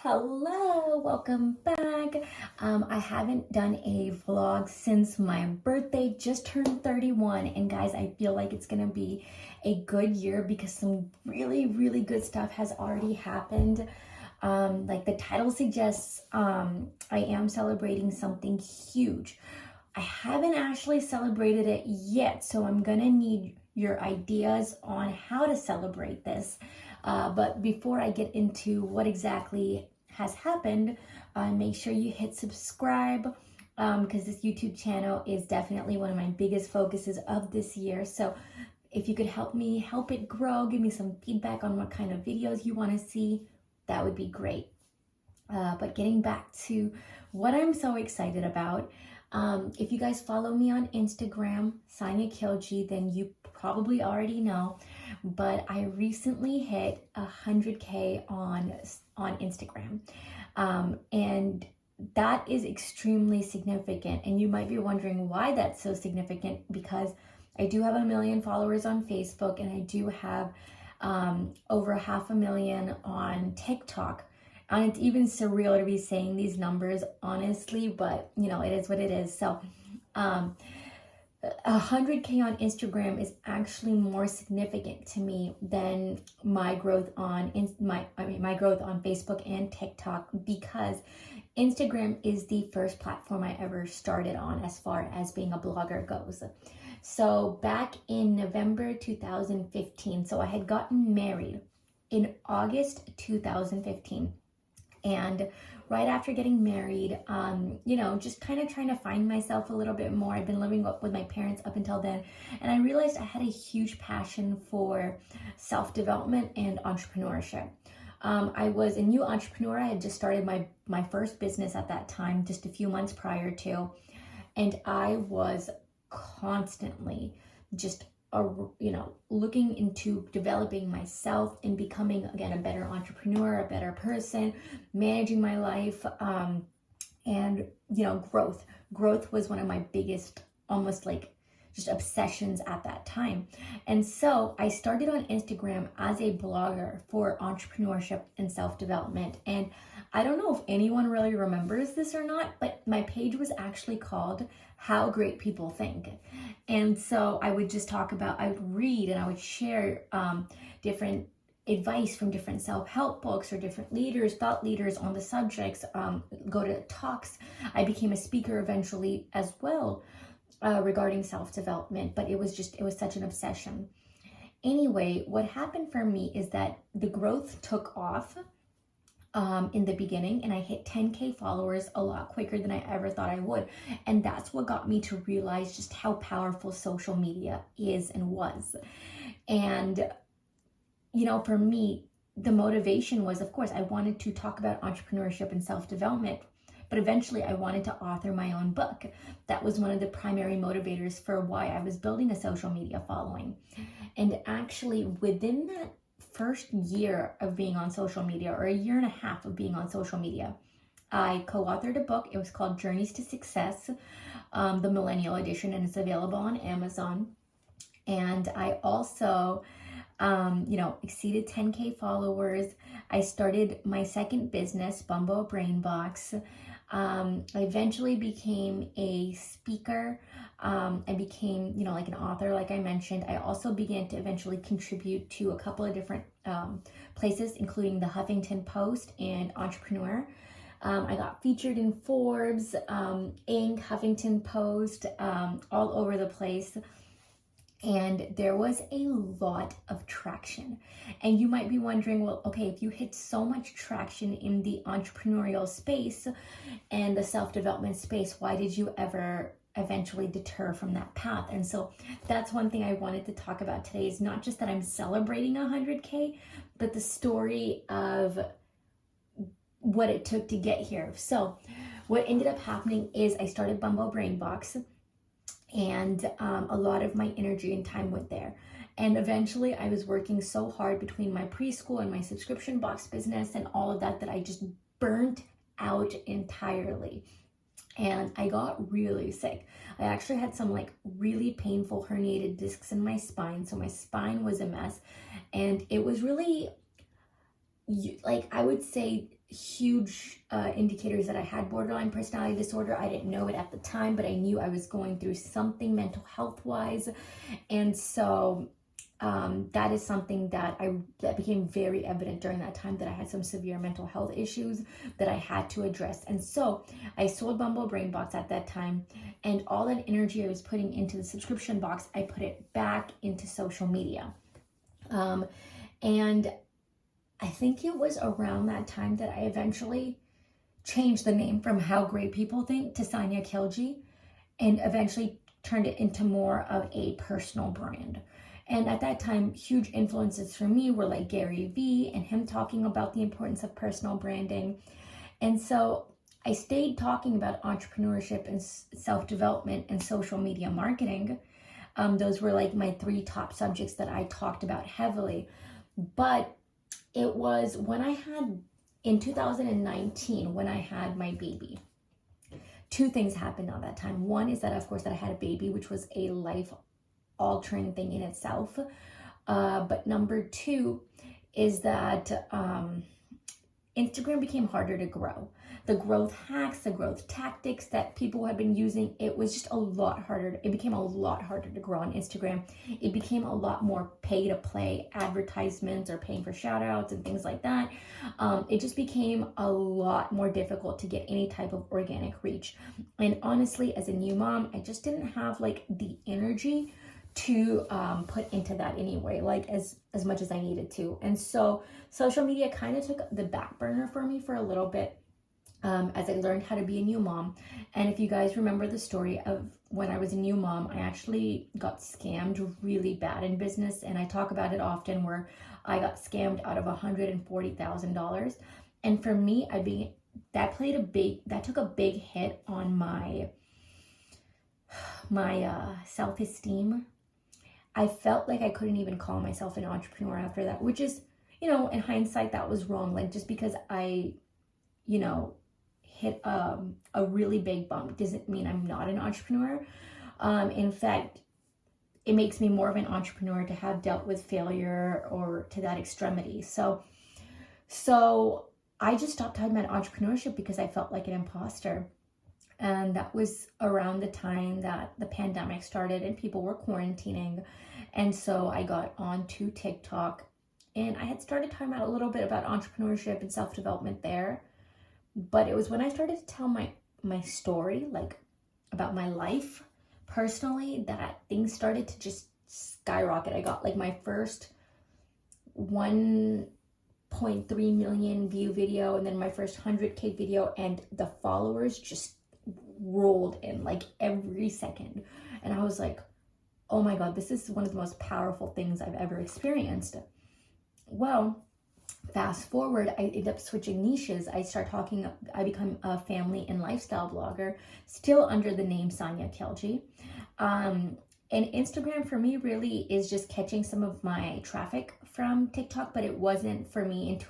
Hello, welcome back. I haven't done a vlog since my birthday, just turned 31, and guys, I feel like it's gonna be a good year because some really good stuff has already happened. Like the title suggests, I am celebrating something huge. I haven't actually celebrated it yet, so I'm gonna need your ideas on how to celebrate this. But before I get into what exactly has happened, make sure you hit subscribe because this YouTube channel is definitely one of my biggest focuses of this year. So if you could help me help it grow, give me some feedback on what kind of videos you want to see, that would be great. But getting back to what I'm so excited about, if you guys follow me on Instagram, Sanya Kilji, then you probably already know, but I recently hit 100K on Instagram. And that is extremely significant. And you might be wondering why that's so significant, because I do have 1 million followers on Facebook, and I do have over 500,000 on TikTok. And it's even surreal to be saying these numbers, honestly, but you know, it is what it is. So 100K on Instagram is actually more significant to me than my growth on my growth on Facebook and TikTok, because Instagram is the first platform I ever started on as far as being a blogger goes. So back in November 2015, so I had gotten married in August 2015. And right after getting married, you know, just kind of trying to find myself a little bit more. I've been living with my parents up until then, and I realized I had a huge passion for self-development and entrepreneurship. I was a new entrepreneur. I had just started my first business at that time, just a few months prior to, and I was constantly just looking into developing myself and becoming, again, a better entrepreneur, a better person, managing my life, and, you know, growth. Growth was one of my biggest, almost like just obsessions at that time. And so I started on Instagram as a blogger for entrepreneurship and self-development. And I don't know if anyone really remembers this or not, but my page was actually called How Great People Think. And so I would just I would read and I would share different advice from different self-help books or different leaders, thought leaders on the subjects, go to talks. I became a speaker eventually as well regarding self-development, but it was such an obsession. Anyway, what happened for me is that the growth took off in the beginning, and I hit 10K followers a lot quicker than I ever thought I would. And that's what got me to realize just how powerful social media is and was. And, you know, for me, the motivation was, of course, I wanted to talk about entrepreneurship and self-development, but eventually I wanted to author my own book. That was one of the primary motivators for why I was building a social media following. And actually, within that first year of being on social media, or a year and a half of being on social media, I co-authored a book. It was called Journeys to Success, the Millennial Edition, and it's available on Amazon. And I also, exceeded 10K followers. I started my second business, Bumbo Brain Box. I eventually became a speaker. I became, like an author, like I mentioned. I also began to eventually contribute to a couple of different places, including the Huffington Post and Entrepreneur. I got featured in Forbes, Inc., Huffington Post, all over the place. And there was a lot of traction. And you might be wondering, well, okay, if you hit so much traction in the entrepreneurial space and the self-development space, why did you ever eventually deter from that path? And so that's one thing I wanted to talk about today, is not just that I'm celebrating 100K, but the story of what it took to get here. So what ended up happening is I started Bumbo Brain Box, and a lot of my energy and time went there. And eventually I was working so hard between my preschool and my subscription box business and all of that, that I just burnt out entirely. And I got really sick. I actually had some really painful herniated discs in my spine. So my spine was a mess. And it was really, I would say, huge indicators that I had borderline personality disorder. I didn't know it at the time, but I knew I was going through something mental health wise. And so that is something that became very evident during that time, that I had some severe mental health issues that I had to address. And so I sold Bumble Brain Box at that time, and all that energy I was putting into the subscription box, I put it back into social media. And I think it was around that time that I eventually changed the name from How Great People Think to Sanya Khilji, and eventually turned it into more of a personal brand. And at that time, huge influences for me were like Gary Vee and him talking about the importance of personal branding. And so I stayed talking about entrepreneurship and self-development and social media marketing. Those were like my 3 top subjects that I talked about heavily. But it was in 2019, when I had my baby. 2 things happened at that time. One is that, of course, that I had a baby, which was a life-altering thing in itself. But number 2 is that Instagram became harder to grow. The growth hacks, the growth tactics that people had been using, it was just a lot harder. It became a lot harder to grow on Instagram. It became a lot more pay to play advertisements or paying for shout outs and things like that. It just became a lot more difficult to get any type of organic reach. And honestly, as a new mom, I just didn't have like the energy to put into that anyway, like as much as I needed to. And so social media kind of took the back burner for me for a little bit, as I learned how to be a new mom. And if you guys remember the story of when I was a new mom, I actually got scammed really bad in business, and I talk about it often, where I got scammed out of $140,000. And for me, that took a big hit on my self-esteem. I felt like I couldn't even call myself an entrepreneur after that, which is, in hindsight, that was wrong. Like, just because I, hit a really big bump doesn't mean I'm not an entrepreneur. In fact, it makes me more of an entrepreneur to have dealt with failure or to that extremity. So I just stopped talking about entrepreneurship because I felt like an imposter. And that was around the time that the pandemic started and people were quarantining. And so I got onto TikTok, and I had started talking about a little bit about entrepreneurship and self-development there. But it was when I started to tell my story, like about my life personally, that things started to just skyrocket. I got like my first 1.3 million view video, and then my first 100K video, and the followers just rolled in like every second. And I was like, oh my God, this is one of the most powerful things I've ever experienced. Well, fast forward, I ended up switching niches. I become a family and lifestyle blogger, still under the name Sanya Khilji. And Instagram for me really is just catching some of my traffic from TikTok, but it wasn't for me in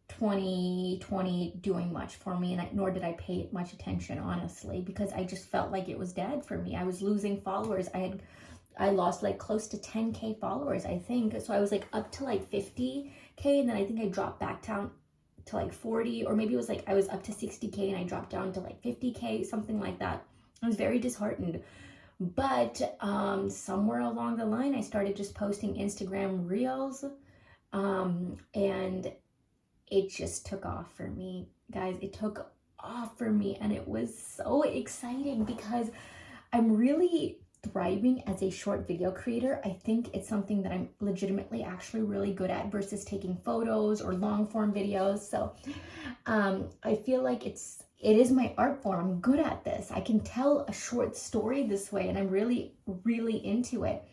2020 doing much for me, and nor did I pay much attention, honestly, because I just felt like it was dead for me. I was losing followers. I lost like close to 10K followers, I think. So I was like up to like 50K, and then I think I dropped back down to like 40, or maybe it was like I was up to 60K and I dropped down to like 50K, something like that. I was very disheartened. But somewhere along the line, I started just posting Instagram reels, and it just took off for me, guys. It took off for me, and it was so exciting because I'm really thriving as a short video creator. I think it's something that I'm legitimately actually really good at versus taking photos or long form videos. So I feel like it is my art form. I'm good at this. I can tell a short story this way, and I'm really, really into it.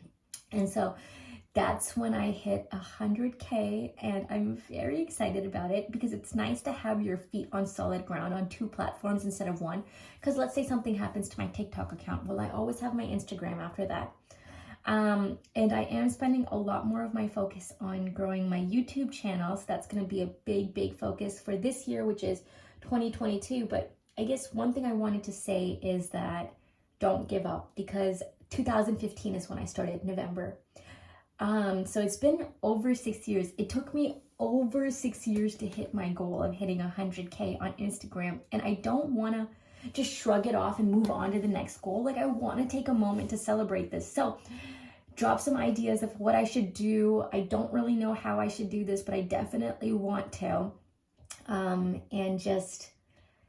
And so that's when I hit 100K, and I'm very excited about it because it's nice to have your feet on solid ground on 2 platforms instead of 1. Because let's say something happens to my TikTok account, well, I always have my Instagram after that. And I am spending a lot more of my focus on growing my YouTube channel, so that's going to be a big, big focus for this year, which is 2022. But I guess one thing I wanted to say is that don't give up, because 2015 is when I started, November. So it's been over 6 years. It took me over 6 years to hit my goal of hitting 100K on Instagram. And I don't want to just shrug it off and move on to the next goal. Like, I want to take a moment to celebrate this. So drop some ideas of what I should do. I don't really know how I should do this, but I definitely want to. And just,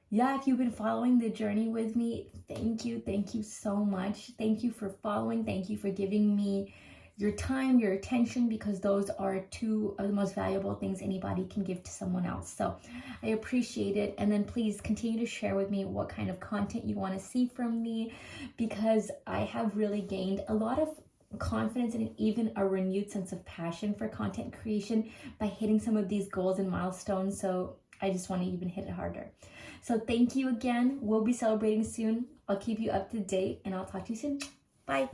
yeah, if you've been following the journey with me, thank you. Thank you so much. Thank you for following. Thank you for giving me your time, your attention, because those are two of the most valuable things anybody can give to someone else. So I appreciate it. And then please continue to share with me what kind of content you want to see from me, because I have really gained a lot of confidence and even a renewed sense of passion for content creation by hitting some of these goals and milestones. So I just want to even hit it harder. So thank you again. We'll be celebrating soon. I'll keep you up to date, and I'll talk to you soon. Bye.